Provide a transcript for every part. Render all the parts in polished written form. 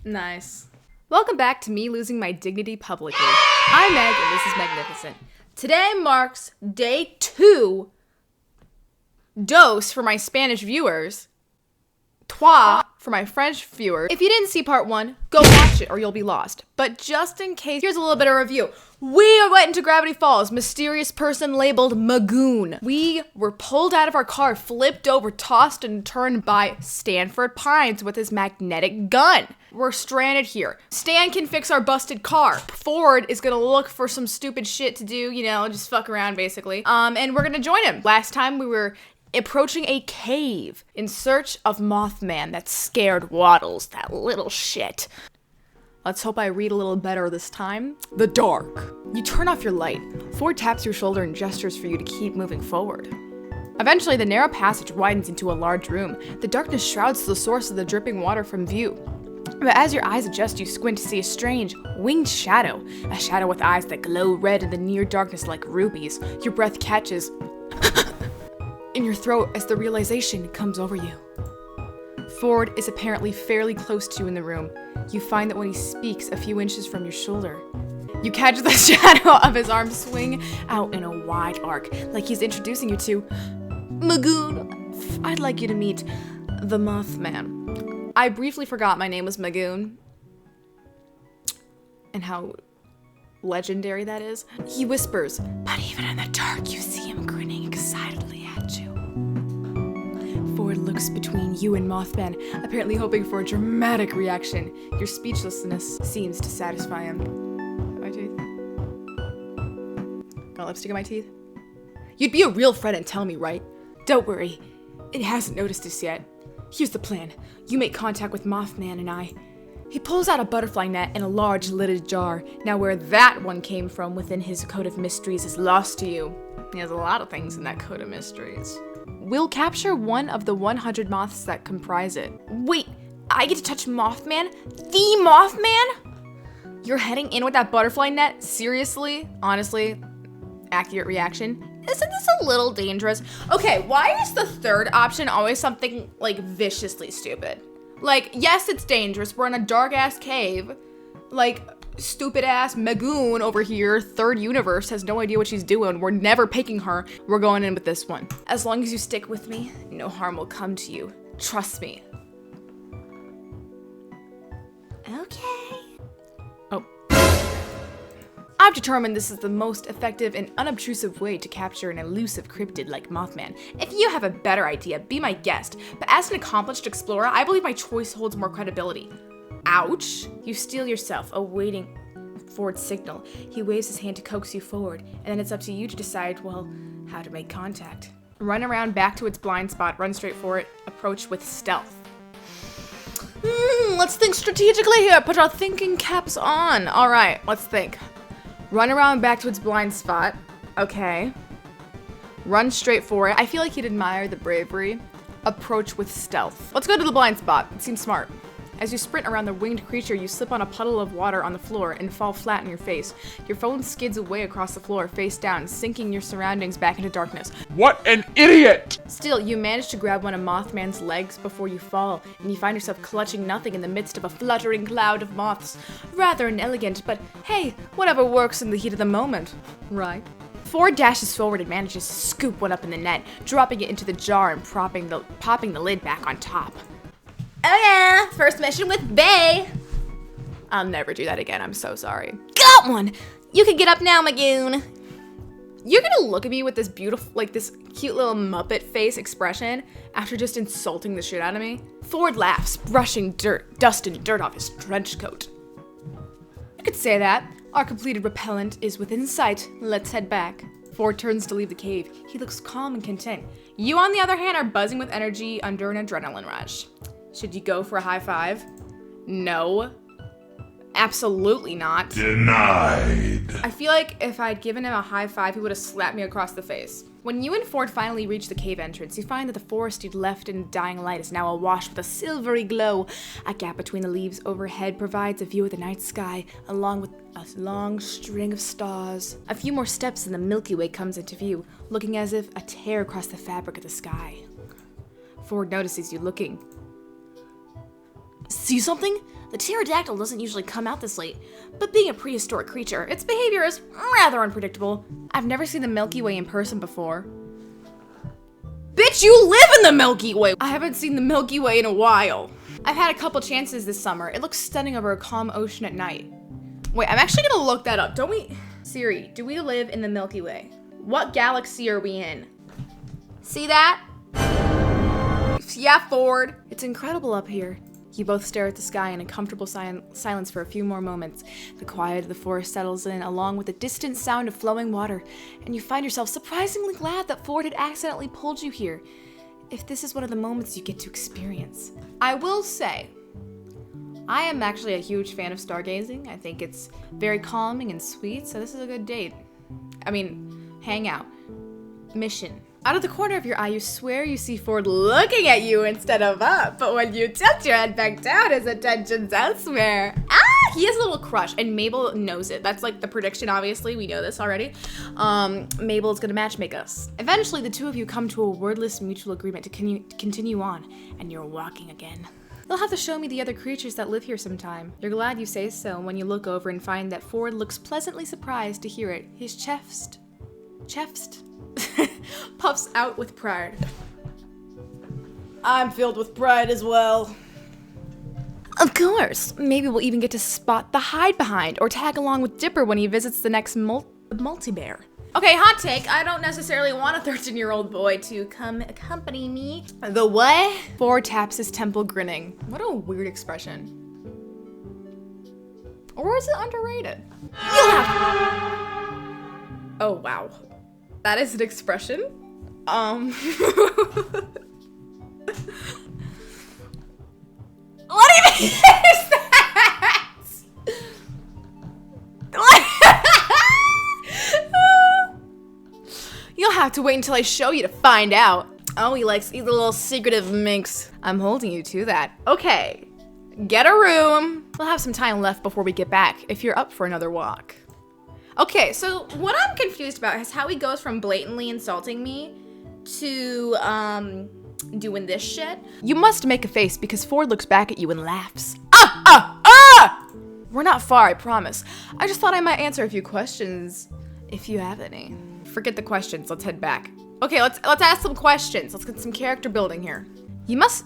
Nice. Welcome back to me losing my dignity publicly. I'm Meg, and this is Magnificent. Today marks day 2 dose for my Spanish viewers, trois for my French viewers. If you didn't see part 1, go watch it or you'll be lost. But just in case, here's a little bit of review. We went into Gravity Falls, mysterious person labeled Megoon. We were pulled out of our car, flipped over, tossed and turned by Stanford Pines with his magnetic gun. We're stranded here. Stan can fix our busted car. Ford is gonna look for some stupid shit to do, just fuck around basically. And we're gonna join him. Last time we were approaching a cave in search of Mothman that scared Waddles, that little shit. Let's hope I read a little better this time. The dark. You turn off your light. Ford taps your shoulder and gestures for you to keep moving forward. Eventually, the narrow passage widens into a large room. The darkness shrouds the source of the dripping water from view. But as your eyes adjust, you squint to see a strange, winged shadow. A shadow with eyes that glow red in the near darkness like rubies. Your breath catches in your throat as the realization comes over you. Ford is apparently fairly close to you in the room. You find that when he speaks a few inches from your shoulder, you catch the shadow of his arm swing out in a wide arc, like he's introducing you to Megoon. I'd like you to meet the Mothman. I briefly forgot my name was Megoon and how legendary that is. He whispers, but even in the dark you see him grinning excitedly at you. Ford looks between you and Mothman, apparently hoping for a dramatic reaction. Your speechlessness seems to satisfy him. My teeth? Got lipstick in my teeth? You'd be a real friend and tell me, right? Don't worry, it hasn't noticed us yet. Here's the plan. You make contact with Mothman and I. He pulls out a butterfly net and a large lidded jar. Now where that one came from within his coat of mysteries is lost to you. He has a lot of things in that coat of mysteries. We'll capture one of the 100 moths that comprise it. Wait, I get to touch Mothman? The Mothman? You're heading in with that butterfly net? Seriously? Honestly? Accurate reaction? Isn't this a little dangerous? Okay, why is the third option always something, viciously stupid? Yes, it's dangerous. We're in a dark-ass cave. Stupid-ass Megoon over here, third universe, has no idea what she's doing. We're never picking her. We're going in with this one. As long as you stick with me, no harm will come to you. Trust me. Okay. Oh. I've determined this is the most effective and unobtrusive way to capture an elusive cryptid like Mothman. If you have a better idea, be my guest. But as an accomplished explorer, I believe my choice holds more credibility. Ouch! You steel yourself, awaiting Ford's signal. He waves his hand to coax you forward, and then it's up to you to decide, how to make contact. Run around back to its blind spot, run straight for it, approach with stealth. Let's think strategically here, put our thinking caps on. Alright, let's think. Run around back to its blind spot. Okay. Run straight for it. I feel like he'd admire the bravery. Approach with stealth. Let's go to the blind spot. It seems smart. As you sprint around the winged creature, you slip on a puddle of water on the floor and fall flat on your face. Your phone skids away across the floor, face down, sinking your surroundings back into darkness. What an idiot! Still, you manage to grab one of Mothman's legs before you fall, and you find yourself clutching nothing in the midst of a fluttering cloud of moths. Rather inelegant, but hey, whatever works in the heat of the moment, right? Ford dashes forward and manages to scoop one up in the net, dropping it into the jar and popping the lid back on top. Oh yeah, first mission with Bay. I'll never do that again, I'm so sorry. Got one! You can get up now, Megoon. You're gonna look at me with this beautiful, this cute little Muppet face expression after just insulting the shit out of me? Ford laughs, brushing dust and dirt off his trench coat. You could say that. Our completed repellent is within sight. Let's head back. Ford turns to leave the cave. He looks calm and content. You, on the other hand, are buzzing with energy under an adrenaline rush. Should you go for a high five? No. Absolutely not. Denied. I feel like if I'd given him a high five, he would have slapped me across the face. When you and Ford finally reach the cave entrance, you find that the forest you'd left in dying light is now awash with a silvery glow. A gap between the leaves overhead provides a view of the night sky, along with a long string of stars. A few more steps and the Milky Way comes into view, looking as if a tear across the fabric of the sky. Ford notices you looking. See something? The pterodactyl doesn't usually come out this late, but being a prehistoric creature, its behavior is rather unpredictable. I've never seen the Milky Way in person before. Bitch, you live in the Milky Way! I haven't seen the Milky Way in a while. I've had a couple chances this summer. It looks stunning over a calm ocean at night. Wait, I'm actually gonna look that up. Don't we? Siri, do we live in the Milky Way? What galaxy are we in? See that? Yeah, Ford. It's incredible up here. You both stare at the sky in a comfortable silence for a few more moments. The quiet of the forest settles in, along with the distant sound of flowing water, and you find yourself surprisingly glad that Ford had accidentally pulled you here, if this is one of the moments you get to experience. I will say, I am actually a huge fan of stargazing. I think it's very calming and sweet, so this is a good date. I mean, hangout. Mission. Out of the corner of your eye, you swear you see Ford looking at you instead of up, but when you tilt your head back down, his attention's elsewhere. Ah! He has a little crush, and Mabel knows it. That's like the prediction, obviously. We know this already. Mabel is gonna matchmake us. Eventually, the two of you come to a wordless mutual agreement to continue on, and you're walking again. You'll have to show me the other creatures that live here sometime. You're glad you say so when you look over and find that Ford looks pleasantly surprised to hear it. His chest puffs out with pride. I'm filled with pride as well. Of course. Maybe we'll even get to spot the hide behind or tag along with Dipper when he visits the next multi-bear. Okay, hot take. I don't necessarily want a 13-year-old boy to come accompany me. The what? Ford taps his temple, grinning. What a weird expression. Or is it underrated? You'll have... Oh, wow. That is an expression? What even is that? You'll have to wait until I show you to find out. Oh, he's a little secretive minx. I'm holding you to that. Okay, get a room. We'll have some time left before we get back if you're up for another walk. Okay, so what I'm confused about is how he goes from blatantly insulting me to, doing this shit. You must make a face because Ford looks back at you and laughs. We're not far, I promise. I just thought I might answer a few questions, if you have any. Forget the questions, let's head back. Okay, let's ask some questions. Let's get some character building here. You must...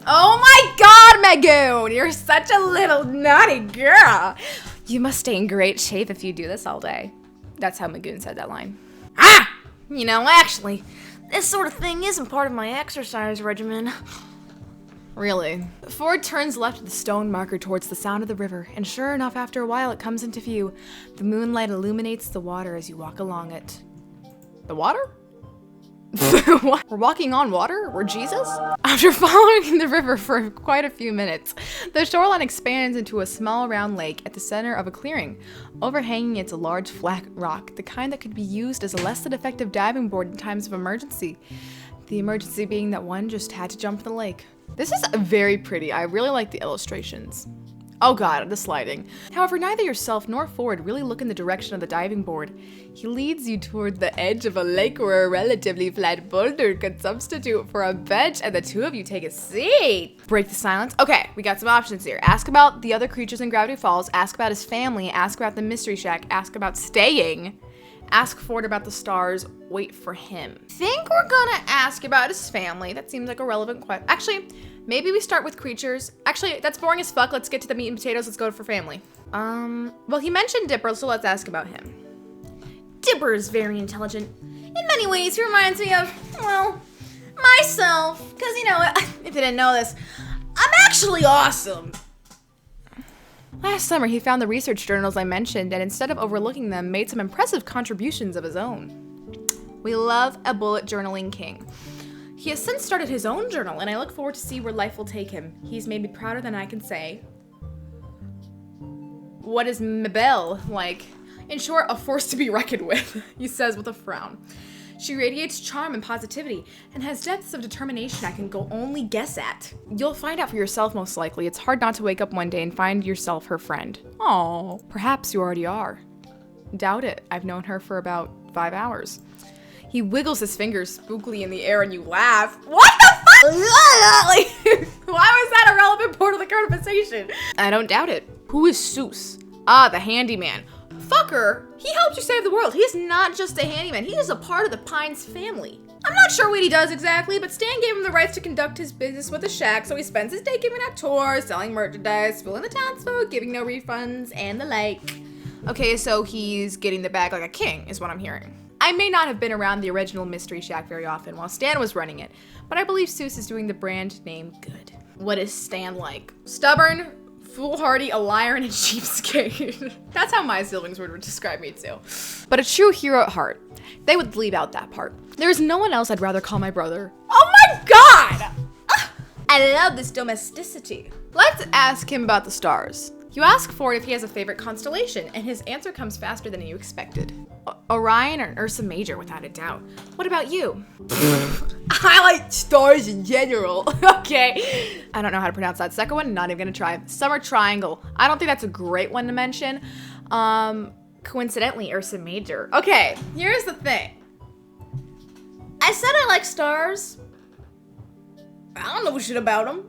Oh my god, Megoon! You're such a little naughty girl! You must stay in great shape if you do this all day. That's how Megoon said that line. You know, actually, this sort of thing isn't part of my exercise regimen. Really? Ford turns left at the stone marker towards the sound of the river, and sure enough, after a while, it comes into view. The moonlight illuminates the water as you walk along it. The water? What? We're walking on water? We're Jesus? After following the river for quite a few minutes, the shoreline expands into a small round lake at the center of a clearing. Overhanging it's a large flat rock, the kind that could be used as a less than effective diving board in times of emergency. The emergency being that one just had to jump in the lake. This is very pretty. I really like the illustrations. Oh god, the sliding. However, neither yourself nor Ford really look in the direction of the diving board. He leads you toward the edge of a lake where a relatively flat boulder could substitute for a bench, and the two of you take a seat. Break the silence. Okay, we got some options here. Ask about the other creatures in Gravity Falls, ask about his family, ask about the mystery shack, ask about staying, ask Ford about the stars, wait for him. I think we're gonna ask about his family. That seems like a relevant question. Actually, maybe we start with creatures. Actually, that's boring as fuck. Let's get to the meat and potatoes. Let's go for family. Well, he mentioned Dipper, so let's ask about him. Dipper is very intelligent. In many ways, he reminds me of, well, myself. Because, you know, if you didn't know this, I'm actually awesome. Last summer, he found the research journals I mentioned, and instead of overlooking them, made some impressive contributions of his own. We love a bullet journaling king. He has since started his own journal, and I look forward to see where life will take him. He's made me prouder than I can say. What is Mabel like? In short, a force to be reckoned with, he says with a frown. She radiates charm and positivity, and has depths of determination I can only guess at. You'll find out for yourself most likely. It's hard not to wake up one day and find yourself her friend. Oh, perhaps you already are. Doubt it. I've known her for about 5 hours. He wiggles his fingers spookily in the air and you laugh. What the fuck? Like, why was that a relevant part of the conversation? I don't doubt it. Who is Seuss? Ah, the handyman. Fucker, he helped you save the world. He is not just a handyman. He is a part of the Pines family. I'm not sure what he does exactly, but Stan gave him the rights to conduct his business with the shack, so he spends his day giving out tours, selling merchandise, fooling the townsfolk, giving no refunds, and the like. Okay, so he's getting the bag like a king, is what I'm hearing. I may not have been around the original Mystery Shack very often while Stan was running it, but I believe Seuss is doing the brand name good. What is Stan like? Stubborn, foolhardy, a liar, and a cheapskate. That's how my siblings would describe me too. But a true hero at heart. They would leave out that part. There's no one else I'd rather call my brother. Oh my god! I love this domesticity. Let's ask him about the stars. You ask Ford if he has a favorite constellation, and his answer comes faster than you expected. Orion or Ursa Major, without a doubt. What about you? I like stars in general. Okay. I don't know how to pronounce that second one, not even gonna try. Summer Triangle. I don't think that's a great one to mention. Coincidentally, Ursa Major. Okay, here's the thing. I said I like stars. I don't know shit about them.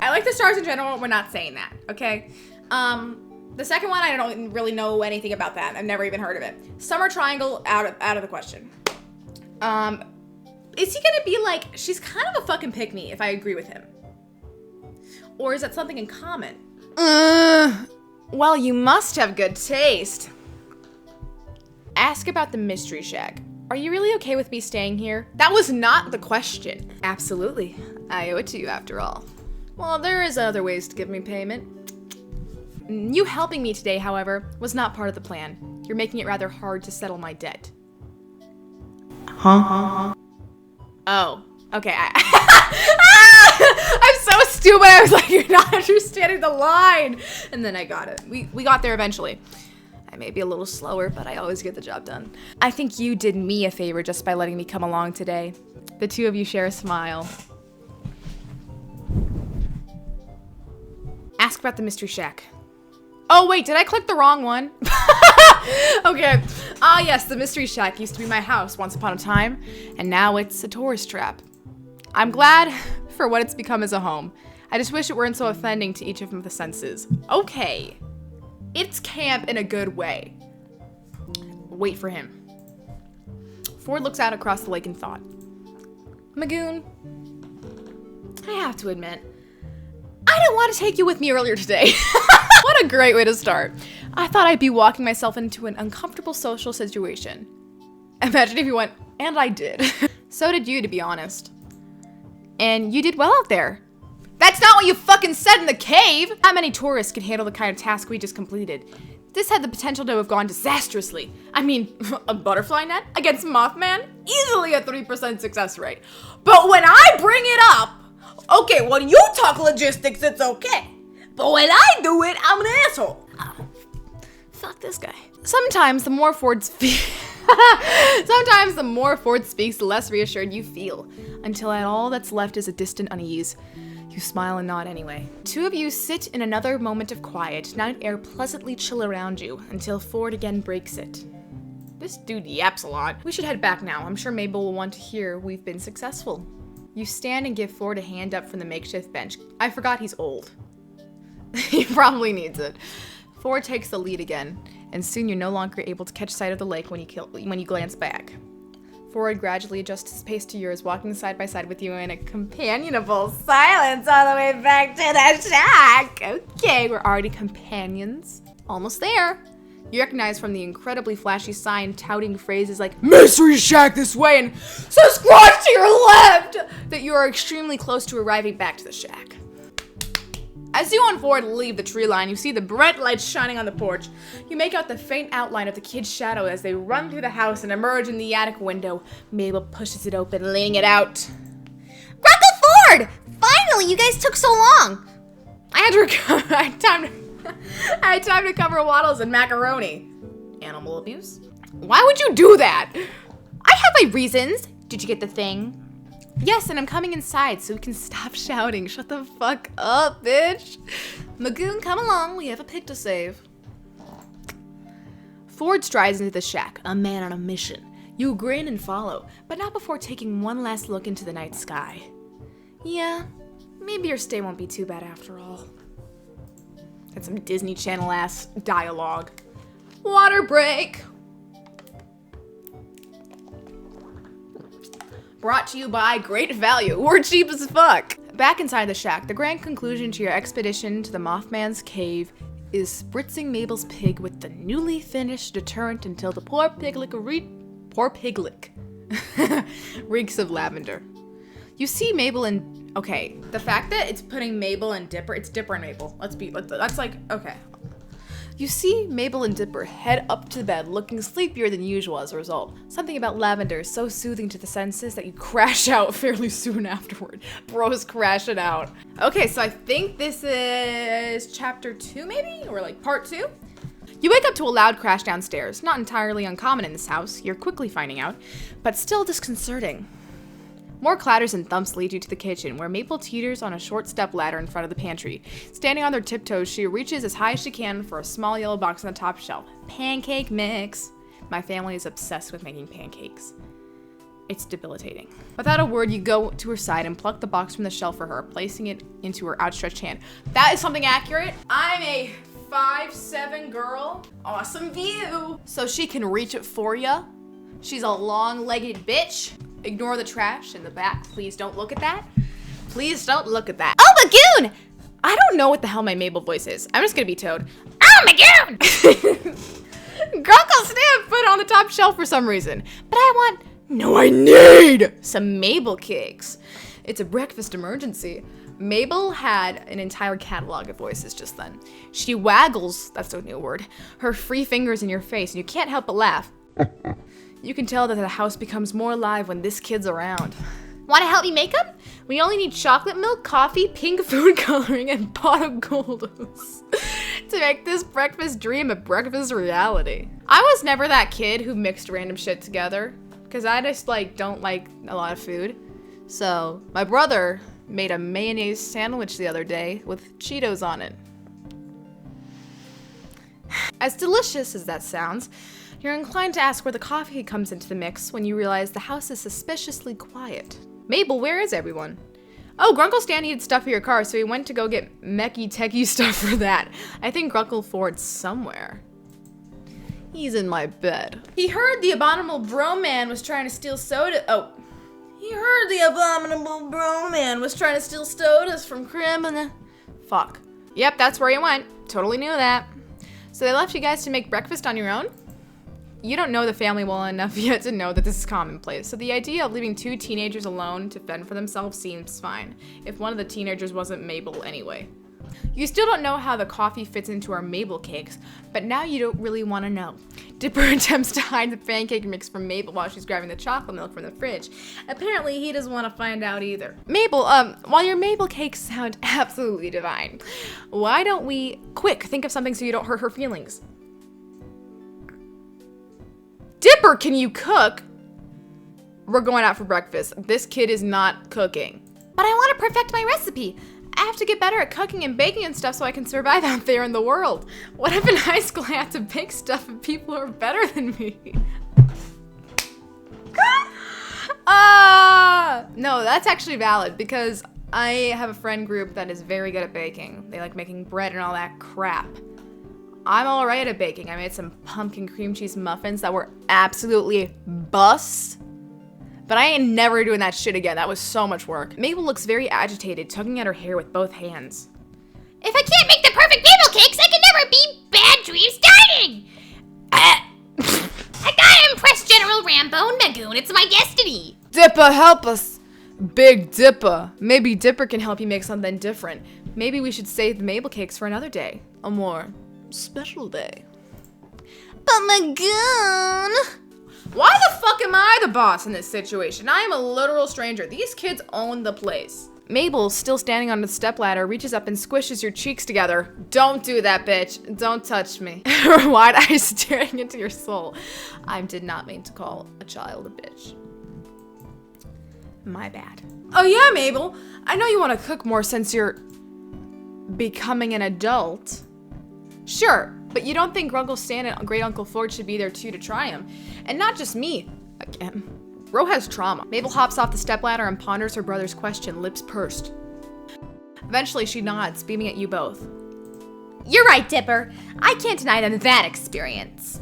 I like the stars in general. We're not saying that, okay? The second one, I don't really know anything about that. I've never even heard of it. Summer Triangle, out of the question. Is he gonna be like, she's kind of a fucking pick-me if I agree with him? Or is that something in common? Well, you must have good taste. Ask about the Mystery Shack. Are you really okay with me staying here? That was not the question. Absolutely. I owe it to you after all. Well, there is other ways to give me payment. You helping me today, however, was not part of the plan. You're making it rather hard to settle my debt. Huh? Oh, okay. I'm so stupid. I was like, you're not understanding the line. And then I got it. We got there eventually. I may be a little slower, but I always get the job done. I think you did me a favor just by letting me come along today. The two of you share a smile. Ask about the Mystery Shack. Oh wait, did I click the wrong one? Okay. Ah yes, the Mystery Shack used to be my house once upon a time, and now it's a tourist trap. I'm glad for what it's become as a home. I just wish it weren't so offending to each of the senses. Okay. It's camp in a good way. Wait for him. Ford looks out across the lake in thought. Megoon, I have to admit, I didn't want to take you with me earlier today. What a great way to start. I thought I'd be walking myself into an uncomfortable social situation. Imagine if you went, and I did. So did you, to be honest. And you did well out there. That's not what you fucking said in the cave! How many tourists can handle the kind of task we just completed? This had the potential to have gone disastrously. I mean, a butterfly net against Mothman? Easily a 3% success rate. But when I bring it up, okay, when you talk logistics, it's okay. But when I do it, I'm an asshole. Oh, fuck this guy. Sometimes the more Ford speaks, the less reassured you feel, until all that's left is a distant unease. You smile and nod anyway. Two of you sit in another moment of quiet, night air pleasantly chill around you, until Ford again breaks it. This dude yaps a lot. We should head back now. I'm sure Mabel will want to hear we've been successful. You stand and give Ford a hand up from the makeshift bench. I forgot he's old. He probably needs it. Ford takes the lead again, and soon you're no longer able to catch sight of the lake when you glance back. Ford gradually adjusts his pace to yours, walking side by side with you in a companionable silence all the way back to the shack. Okay, we're already companions. Almost there. You recognize from the incredibly flashy sign touting phrases like Mystery Shack this way and subscribe to your left that you are extremely close to arriving back to the shack. As you and Ford leave the tree line, you see the bright lights shining on the porch. You make out the faint outline of the kid's shadow as they run through the house and emerge in the attic window. Mabel pushes it open, laying it out. Grunkle Ford! Finally, you guys took so long! I had time to cover waddles and macaroni. Animal abuse? Why would you do that? I have my reasons. Did you get the thing? Yes, and I'm coming inside so we can stop shouting. Shut the fuck up, bitch. Megoon, come along. We have a pig to save. Ford strides into the shack, a man on a mission. You grin and follow, but not before taking one last look into the night sky. Yeah, maybe your stay won't be too bad after all. That's some Disney Channel ass dialogue. Water break. Brought to you by Great Value. We're cheap as fuck. Back inside the shack, the grand conclusion to your expedition to the Mothman's cave is spritzing Mabel's pig with the newly finished deterrent until the poor piglet reeks of lavender. You see Mabel and okay, the fact that it's putting Mabel and Dipper, it's Dipper and Mabel. That's like okay. You see Mabel and Dipper head up to bed looking sleepier than usual as a result. Something about lavender is so soothing to the senses that you crash out fairly soon afterward. Bro's crashing out. Okay, so I think this is chapter 2 maybe? Or like part 2? You wake up to a loud crash downstairs. Not entirely uncommon in this house, you're quickly finding out, but still disconcerting. More clatters and thumps lead you to the kitchen, where Maple teeters on a short step ladder in front of the pantry. Standing on their tiptoes, she reaches as high as she can for a small yellow box on the top shelf. Pancake mix. My family is obsessed with making pancakes. It's debilitating. Without a word, you go to her side and pluck the box from the shelf for her, placing it into her outstretched hand. That is something accurate. I'm a 5'7" girl. Awesome view. So she can reach it for ya. She's a long-legged bitch. Ignore the trash in the back. Please don't look at that. Please don't look at that. Oh, Megoon! I don't know what the hell my Mabel voice is. I'm just gonna be Toad. Oh, Megoon! Grunkle Sniff put it on the top shelf for some reason. But I need some Mabel cakes. It's a breakfast emergency. Mabel had an entire catalog of voices just then. She waggles, that's a new word, her free fingers in your face, and you can't help but laugh. You can tell that the house becomes more alive when this kid's around. Want to help me make them? We only need chocolate milk, coffee, pink food coloring, and pot of Goldos to make this breakfast dream a breakfast reality. I was never that kid who mixed random shit together, because I just don't like a lot of food. So my brother made a mayonnaise sandwich the other day with Cheetos on it. As delicious as that sounds, you're inclined to ask where the coffee comes into the mix when you realize the house is suspiciously quiet. Mabel, where is everyone? Oh, Grunkle Stan needed stuff for your car, so he went to go get mechy-techy stuff for that. I think Grunkle Ford's somewhere. He's in my bed. He heard the abominable bro-man was trying to steal soda. Oh. He heard the abominable bro-man was trying to steal sodas from criminal. Fuck. Yep, that's where he went. Totally knew that. So they left you guys to make breakfast on your own? You don't know the family well enough yet to know that this is commonplace, so the idea of leaving two teenagers alone to fend for themselves seems fine, if one of the teenagers wasn't Mabel anyway. You still don't know how the coffee fits into our Mabel cakes, but now you don't really want to know. Dipper attempts to hide the pancake mix from Mabel while she's grabbing the chocolate milk from the fridge. Apparently, he doesn't want to find out either. Mabel, while your Mabel cakes sound absolutely divine, why don't we, quick, think of something so you don't hurt her feelings? Dipper, can you cook? We're going out for breakfast. This kid is not cooking. But I want to perfect my recipe. I have to get better at cooking and baking and stuff so I can survive out there in the world. What if in high school I had to bake stuff and people are better than me? No, that's actually valid because I have a friend group that is very good at baking. They like making bread and all that crap. I'm all right at baking. I made some pumpkin cream cheese muffins that were absolutely bust. But I ain't never doing that shit again. That was so much work. Mabel looks very agitated, tugging at her hair with both hands. If I can't make the perfect Mabel cakes, I can never be bad dreams starting! I gotta impress General Rambo and Megoon. It's my destiny. Dipper, help us. Big Dipper. Maybe Dipper can help you make something different. Maybe we should save the Mabel cakes for another day. A more special day. But Megoon... Why the fuck am I the boss in this situation? I am a literal stranger. These kids own the place. Mabel, still standing on the stepladder, reaches up and squishes your cheeks together. Don't do that, bitch. Don't touch me. Her wide eyes staring into your soul. I did not mean to call a child a bitch. My bad. Oh yeah, Mabel. I know you want to cook more since you're becoming an adult. Sure, but you don't think Grunkle Stan and Great Uncle Ford should be there too to try him. And not just me. Again, Ro has trauma. Mabel hops off the stepladder and ponders her brother's question, lips pursed. Eventually, she nods, beaming at you both. You're right, Dipper. I can't deny them that experience.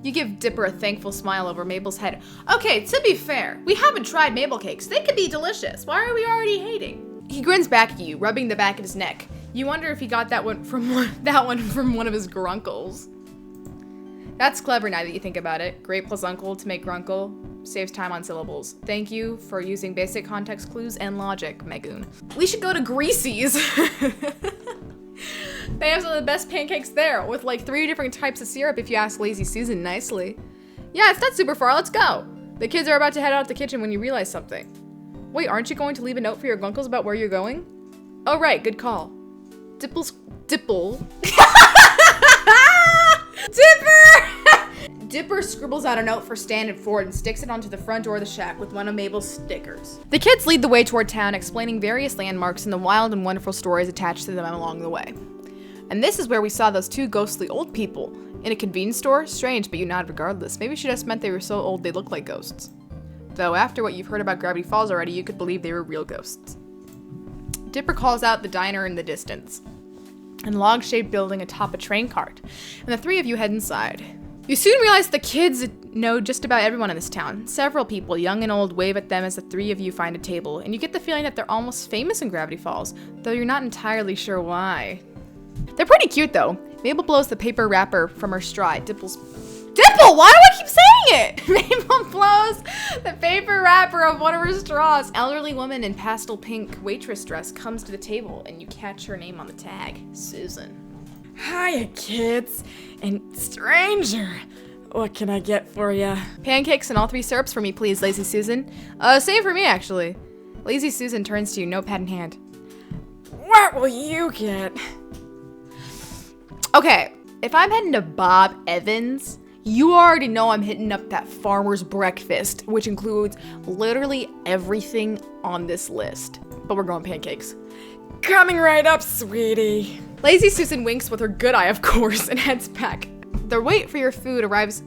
You give Dipper a thankful smile over Mabel's head. Okay, to be fair, we haven't tried Mabel cakes. They could be delicious. Why are we already hating? He grins back at you, rubbing the back of his neck. You wonder if he got that one from one of his grunkles. That's clever now that you think about it. Great plus uncle to make Grunkle. Saves time on syllables. Thank you for using basic context clues and logic, Megoon. We should go to Greasy's. They have some of the best pancakes there, with like 3 different types of syrup if you ask Lazy Susan nicely. Yeah, it's not super far, let's go. The kids are about to head out the kitchen when you realize something. Wait, aren't you going to leave a note for your grunkles about where you're going? Oh right, good call. Dipple. Dipper! Dipper scribbles out a note for Stan and Ford and sticks it onto the front door of the shack with one of Mabel's stickers. The kids lead the way toward town, explaining various landmarks and the wild and wonderful stories attached to them along the way. And this is where we saw those 2 ghostly old people. In a convenience store? Strange, but you nod regardless. Maybe she just meant they were so old they look like ghosts. Though after what you've heard about Gravity Falls already, you could believe they were real ghosts. Dipper calls out the diner in the distance. A log-shaped building atop a train cart, and the 3 of you head inside. You soon realize the kids know just about everyone in this town. Several people, young and old, wave at them as the 3 of you find a table, and you get the feeling that they're almost famous in Gravity Falls, though you're not entirely sure why. They're pretty cute though. Mabel blows the paper wrapper from her straw. Dimple, why do I keep saying it? Mabel blows the paper wrapper of one of her straws. Elderly woman in pastel pink waitress dress comes to the table and you catch her name on the tag, Susan. Hiya, kids. And stranger, what can I get for ya? Pancakes and all 3 syrups for me, please, Lazy Susan. Same for me, actually. Lazy Susan turns to you, notepad in hand. What will you get? Okay, if I'm heading to Bob Evans, you already know I'm hitting up that farmer's breakfast, which includes literally everything on this list. But we're going pancakes. Coming right up, sweetie. Lazy Susan winks with her good eye, of course, and heads back. The wait for your food arrives.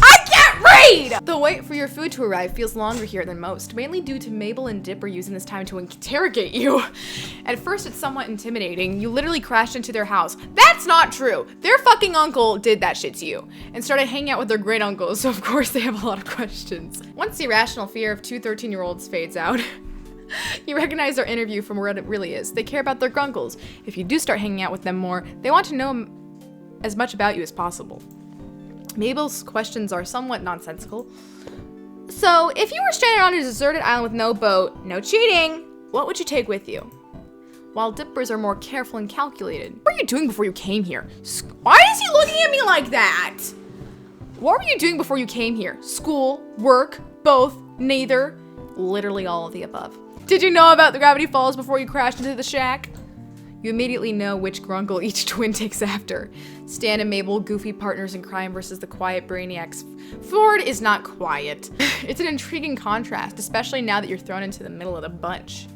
I can't read! The wait for your food to arrive feels longer here than most, mainly due to Mabel and Dipper using this time to interrogate you. At first, it's somewhat intimidating. You literally crashed into their house. That's not true. Their fucking uncle did that shit to you and started hanging out with their great uncles, so of course they have a lot of questions. Once the irrational fear of 2 13-year-olds fades out, you recognize their interview from where it really is. They care about their grunkles. If you do start hanging out with them more, they want to know as much about you as possible. Mabel's questions are somewhat nonsensical. So, if you were stranded on a deserted island with no boat, no cheating, what would you take with you? While Dippers are more careful and calculated. What were you doing before you came here? Why is he looking at me like that? What were you doing before you came here? School, work, both, neither, literally all of the above. Did you know about the Gravity Falls before you crashed into the shack? You immediately know which Grunkle each twin takes after. Stan and Mabel, goofy partners in crime versus the quiet brainiacs. Ford is not quiet. It's an intriguing contrast, especially now that you're thrown into the middle of the bunch.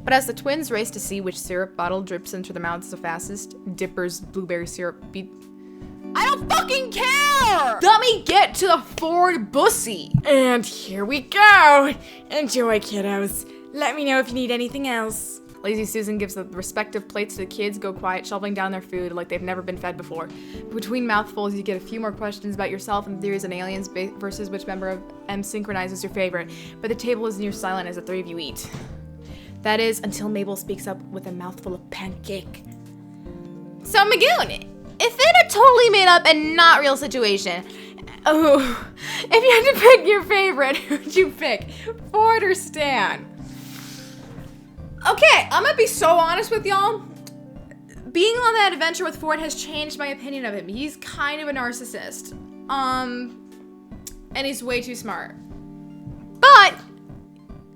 But as the twins race to see which syrup bottle drips into their mouths the fastest, Dipper's blueberry syrup beat. I don't fucking care! Let me get to the Ford bussy! And here we go! Enjoy, kiddos. Let me know if you need anything else. Lazy Susan gives the respective plates to the kids, go quiet, shoveling down their food like they've never been fed before. Between mouthfuls, you get a few more questions about yourself and theories on aliens versus which member of M synchronizes your favorite, but the table is near silent as the 3 of you eat. That is, until Mabel speaks up with a mouthful of pancake. So, Megoon, if in a totally made up and not real situation, if you had to pick your favorite, who would you pick? Ford or Stan? Okay, I'm gonna be so honest with y'all. Being on that adventure with Ford has changed my opinion of him. He's kind of a narcissist. And he's way too smart. But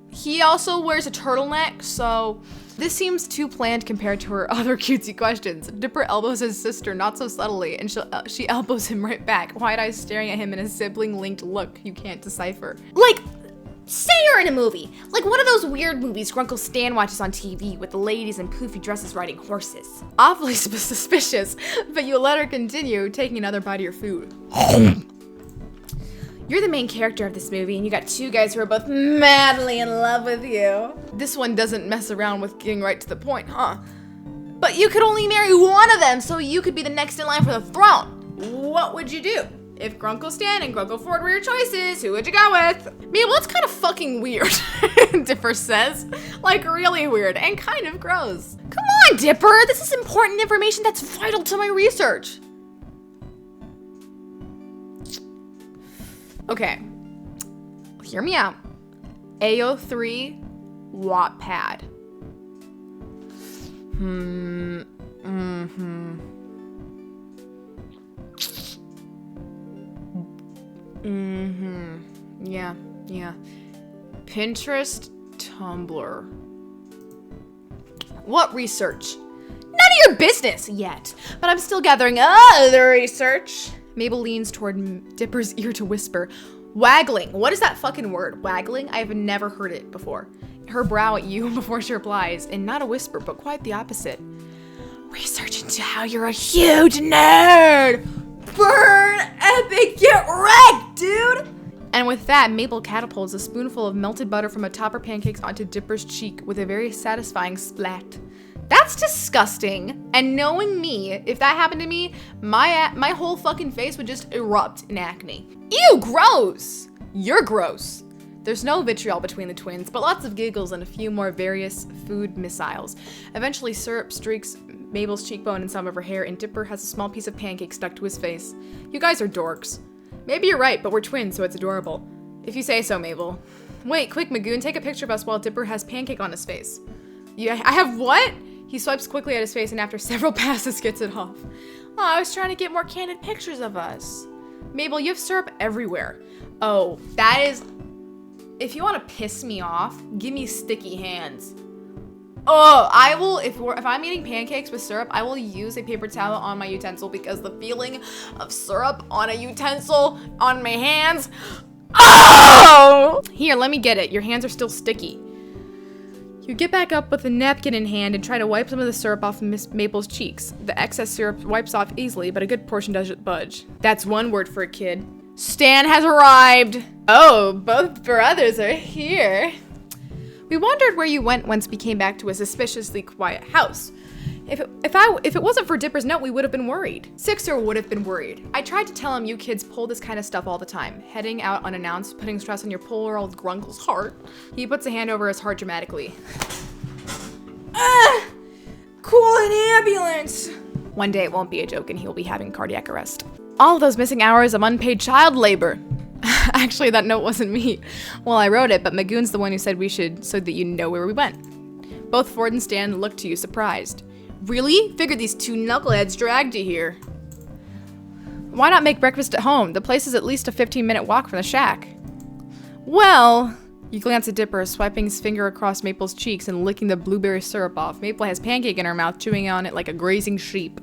he also wears a turtleneck, so this seems too planned compared to her other cutesy questions. Dipper elbows his sister not so subtly, and she elbows him right back, wide eyes staring at him in a sibling-linked look you can't decipher. Like, say you're in a movie, like one of those weird movies Grunkle Stan watches on TV with the ladies in poofy dresses riding horses. Awfully suspicious, but you let her continue, taking another bite of your food. You're the main character of this movie, and you got two guys who are both madly in love with you. This one doesn't mess around with getting right to the point, huh? But you could only marry one of them, so you could be the next in line for the throne. What would you do? If Grunkle Stan and Grunkle Ford were your choices, who would you go with? Well, it's kind of fucking weird, Dipper says. Like, really weird and kind of gross. Come on, Dipper, this is important information that's vital to my research. Okay, hear me out. AO3 Wattpad. Yeah. Pinterest, Tumblr. What research? None of your business yet, but I'm still gathering other research. Mabel leans toward Dipper's ear to whisper, waggling. What is that fucking word? Waggling? I have never heard it before. Her brow at you before she replies, and not a whisper, but quite the opposite. Research into how you're a huge nerd. Burn, epic, get wrecked, dude. And with that, Mabel catapults a spoonful of melted butter from atop her pancakes onto Dipper's cheek with a very satisfying splat. That's disgusting. And knowing me, if that happened to me, my whole fucking face would just erupt in acne. Ew, gross. You're gross. There's no vitriol between the twins, but lots of giggles and a few more various food missiles. Eventually, syrup streaks Mabel's cheekbone and some of her hair, and Dipper has a small piece of pancake stuck to his face. You guys are dorks. Maybe you're right, but we're twins, so it's adorable. If you say so, Mabel. Wait, quick, Megoon, take a picture of us while Dipper has pancake on his face. Yeah, I have what? He swipes quickly at his face and after several passes gets it off. Oh, I was trying to get more candid pictures of us. Mabel, you have syrup everywhere. Oh, that is... If you want to piss me off, give me sticky hands. Oh, I will, if I'm eating pancakes with syrup, I will use a paper towel on my utensil because the feeling of syrup on a utensil on my hands. Oh! Here, let me get it. Your hands are still sticky. You get back up with a napkin in hand and try to wipe some of the syrup off Miss Mabel's cheeks. The excess syrup wipes off easily, but a good portion doesn't budge. That's one word for a kid. Stan has arrived. Oh, both brothers are here. We wondered where you went once we came back to a suspiciously quiet house. If it wasn't for Dipper's note, we would have been worried. Sixer would have been worried. I tried to tell him you kids pull this kind of stuff all the time. Heading out unannounced, putting stress on your poor old Grunkle's heart. He puts a hand over his heart dramatically. Call an ambulance. One day it won't be a joke and he'll be having cardiac arrest. All of those missing hours of unpaid child labor. Actually, that note wasn't me. Well, I wrote it, but Megoon's the one who said we should so that you know where we went. Both Ford and Stan looked to you surprised. Really? Figured these two knuckleheads dragged you here. Why not make breakfast at home? The place is at least a 15-minute walk from the shack. Well, you glance at Dipper, swiping his finger across Maple's cheeks and licking the blueberry syrup off. Maple has pancake in her mouth, chewing on it like a grazing sheep.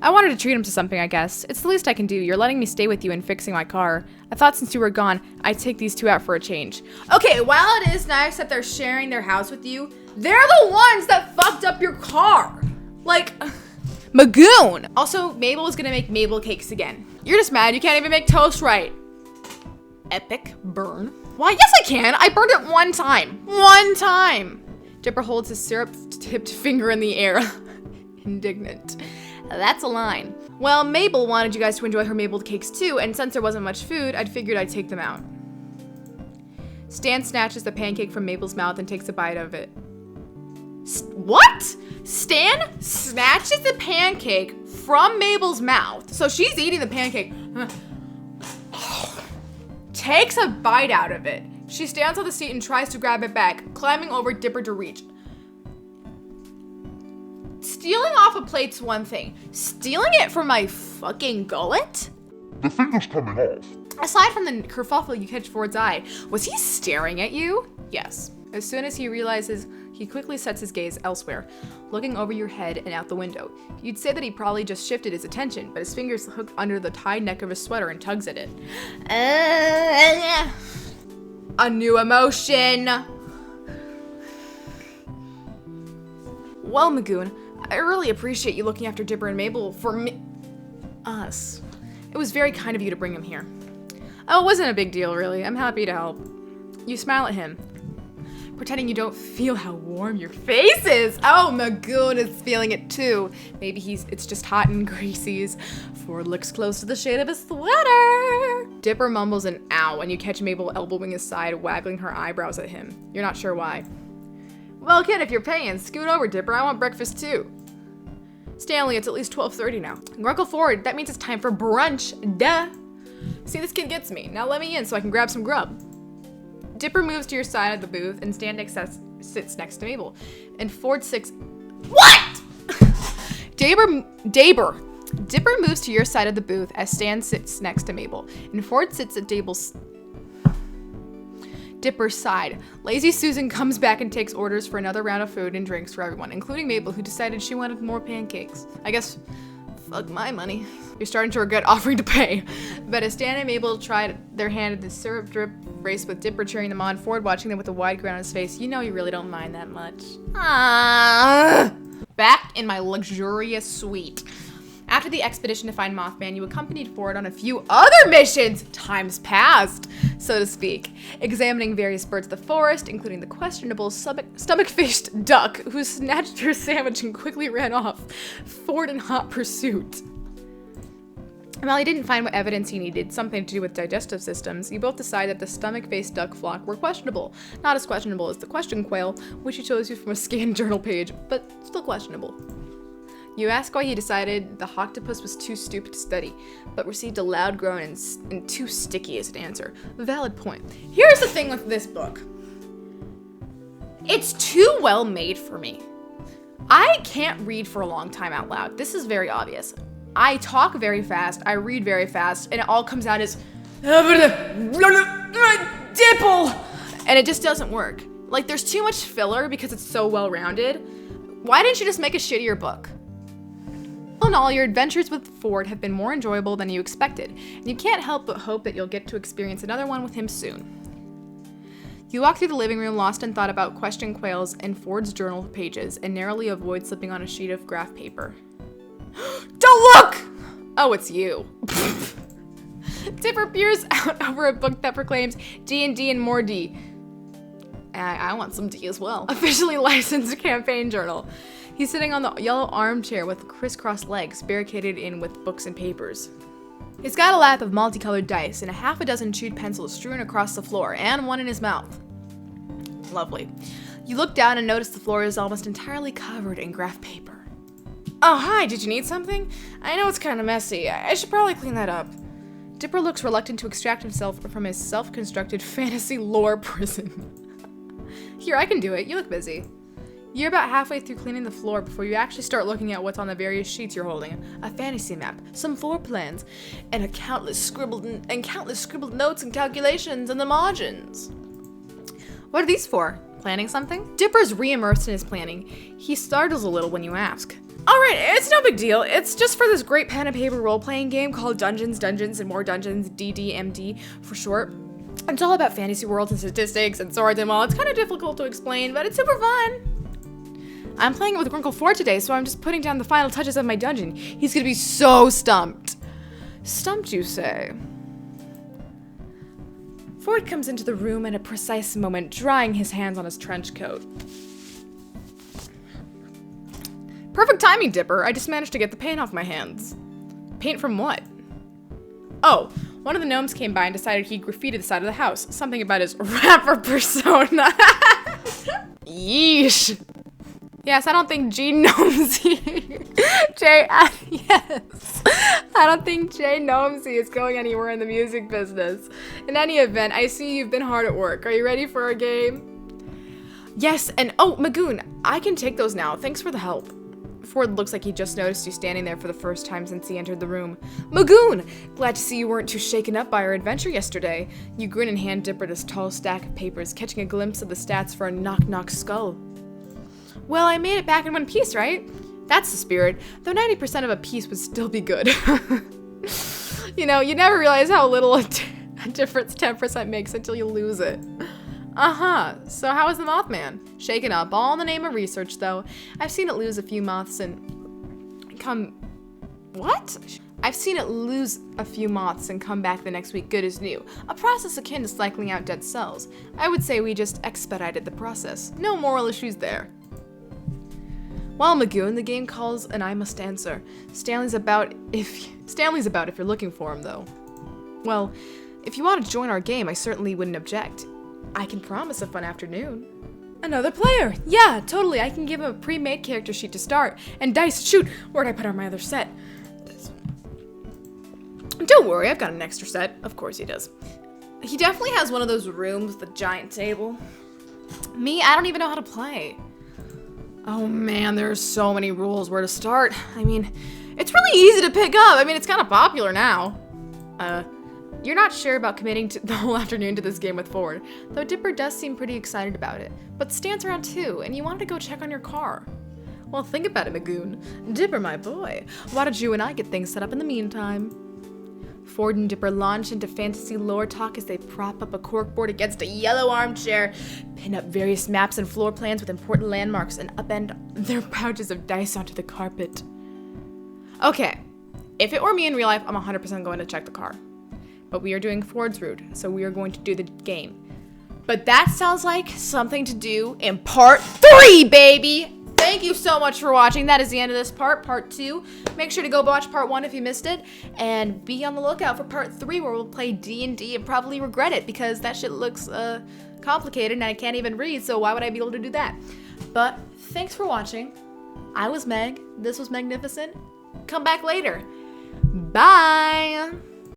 I wanted to treat him to something, I guess. It's the least I can do. You're letting me stay with you and fixing my car. I thought since you were gone, I'd take these two out for a change. Okay, while it is nice that they're sharing their house with you, they're the ones that fucked up your car. Like, Megoon. Also, Mabel is gonna make Mabel cakes again. You're just mad you can't even make toast right. Epic burn. Why, yes I can. I burned it one time. One time. Dipper holds his syrup-tipped finger in the air. Indignant. That's a line. Well, Mabel wanted you guys to enjoy her Mabel cakes too, and since there wasn't much food, I'd figured I'd take them out. Stan snatches the pancake from Mabel's mouth and takes a bite of it. What? Stan snatches the pancake from Mabel's mouth. So she's eating the pancake. Takes a bite out of it. She stands on the seat and tries to grab it back, climbing over Dipper to reach. Stealing off a plate's one thing. Stealing it from my fucking gullet? The finger's coming off. Aside from the kerfuffle you catch Ford's eye, was he staring at you? Yes. As soon as he realizes, he quickly sets his gaze elsewhere, looking over your head and out the window. You'd say that he probably just shifted his attention, but his fingers hook under the tied neck of his sweater and tugs at it. A new emotion. Well, Megoon, I really appreciate you looking after Dipper and Mabel for us. It was very kind of you to bring them here. Oh, it wasn't a big deal, really. I'm happy to help. You smile at him, pretending you don't feel how warm your face is. Oh, Megoon is feeling it too. Maybe it's just hot and Greasy's. Ford looks close to the shade of his sweater. Dipper mumbles an ow, and you catch Mabel elbowing his side, waggling her eyebrows at him. You're not sure why. Well, kid, if you're paying, scoot over, Dipper. I want breakfast too. Stanley, it's at least 12:30 now. Grunkle Ford, that means it's time for brunch. Duh. See, this kid gets me. Now let me in so I can grab some grub. Dipper moves to your side of the booth, and Stan sits next to Mabel. And Ford sits... What?! Dipper moves to your side of the booth as Stan sits next to Mabel. And Ford sits at Dipper's side. Lazy Susan comes back and takes orders for another round of food and drinks for everyone, including Mabel, who decided she wanted more pancakes. I guess, fuck my money. You're starting to regret offering to pay. But as Stan and Mabel tried their hand at the syrup drip race with Dipper cheering them on, Ford watching them with a wide grin on his face, you know you really don't mind that much. Back in my luxurious suite. After the expedition to find Mothman, you accompanied Ford on a few other missions, times past, so to speak, examining various birds of the forest, including the questionable stomach-fished duck who snatched her sandwich and quickly ran off, Ford in hot pursuit. And while he didn't find what evidence he needed, something to do with digestive systems, you both decided that the stomach-faced duck flock were questionable. Not as questionable as the question quail, which he chose you from a scanned journal page, but still questionable. You ask why he decided the octopus was too stupid to study, but received a loud groan and too sticky as an answer. Valid point. Here's the thing with this book. It's too well made for me. I can't read for a long time out loud. This is very obvious. I talk very fast, I read very fast, and it all comes out as dipple, and it just doesn't work. Like, there's too much filler because it's so well-rounded. Why didn't you just make a shittier book? All in all, your adventures with Ford have been more enjoyable than you expected, and you can't help but hope that you'll get to experience another one with him soon. You walk through the living room, lost in thought about question quails and Ford's journal pages, and narrowly avoid slipping on a sheet of graph paper. Don't look! Oh, it's you. Dipper peers out over a book that proclaims D&D and more D. I want some D as well. Officially licensed campaign journal. He's sitting on the yellow armchair with crisscross legs barricaded in with books and papers. He's got a lap of multicolored dice and a half a dozen chewed pencils strewn across the floor and one in his mouth. Lovely. You look down and notice the floor is almost entirely covered in graph paper. Oh, hi, did you need something? I know it's kind of messy. I should probably clean that up. Dipper looks reluctant to extract himself from his self-constructed fantasy lore prison. Here, I can do it. You look busy. You're about halfway through cleaning the floor before you actually start looking at what's on the various sheets you're holding. A fantasy map, some floor plans, and countless scribbled notes and calculations in the margins. What are these for? Planning something? Dipper's re-immersed in his planning. He startles a little when you ask. Alright, it's no big deal. It's just for this great pen and paper role-playing game called Dungeons, Dungeons, and More Dungeons, DDMD for short. It's all about fantasy worlds and statistics and swords and, well, it's kind of difficult to explain, but it's super fun. I'm playing it with Grunkle 4 today, so I'm just putting down the final touches of my dungeon. He's gonna be so stumped. Stumped, you say? Ford comes into the room at a precise moment, drying his hands on his trench coat. Perfect timing, Dipper. I just managed to get the paint off my hands. Paint from what? Oh, one of the gnomes came by and decided he'd graffiti the side of the house. Something about his rapper persona. Yeesh. Yes, I don't think Jay Gnomesy. Yes. I don't think Jay Gnomesy is going anywhere in the music business. In any event, I see you've been hard at work. Are you ready for a game? Yes, and oh, Megoon, I can take those now. Thanks for the help. Ford looks like he just noticed you standing there for the first time since he entered the room. Megoon! Glad to see you weren't too shaken up by our adventure yesterday. You grin and hand Dipper this tall stack of papers, catching a glimpse of the stats for a knock-knock skull. Well, I made it back in one piece, right? That's the spirit, though 90% of a piece would still be good. You know, you never realize how little a difference 10% makes until you lose it. So how was the Mothman? Shaken up, all in the name of research, though. I've seen it lose a few moths and come... What? I've seen it lose a few moths and come back the next week good as new, a process akin to cycling out dead cells. I would say we just expedited the process. No moral issues there. While Megoon, the game calls and I must answer. Stanley's about if you're looking for him, though. Well, if you want to join our game, I certainly wouldn't object. I can promise a fun afternoon. Another player! Yeah, totally. I can give him a pre-made character sheet to start. And dice. Shoot! Where'd I put on my other set? Don't worry, I've got an extra set. Of course he does. He definitely has one of those rooms with a giant table. Me, I don't even know how to play. Oh man, there are so many rules where to start. I mean, it's really easy to pick up. I mean, it's kind of popular now. You're not sure about committing to the whole afternoon to this game with Ford, though Dipper does seem pretty excited about it. But Stan's around too, and you wanted to go check on your car. Well, think about it, Megoon. Dipper, my boy. Why don't you and I get things set up in the meantime? Ford and Dipper launch into fantasy lore talk as they prop up a corkboard against a yellow armchair, pin up various maps and floor plans with important landmarks, and upend their pouches of dice onto the carpet. Okay, if it were me in real life, I'm 100% going to check the car. But we are doing Ford's route, so we are going to do the game. But that sounds like something to do in part 3, baby! Thank you so much for watching. That is the end of this part 2. Make sure to go watch part 1 if you missed it, and be on the lookout for part 3 where we'll play D&D and probably regret it because that shit looks complicated and I can't even read, so why would I be able to do that? But thanks for watching. I was Meg. This was Magnificent. Come back later. Bye!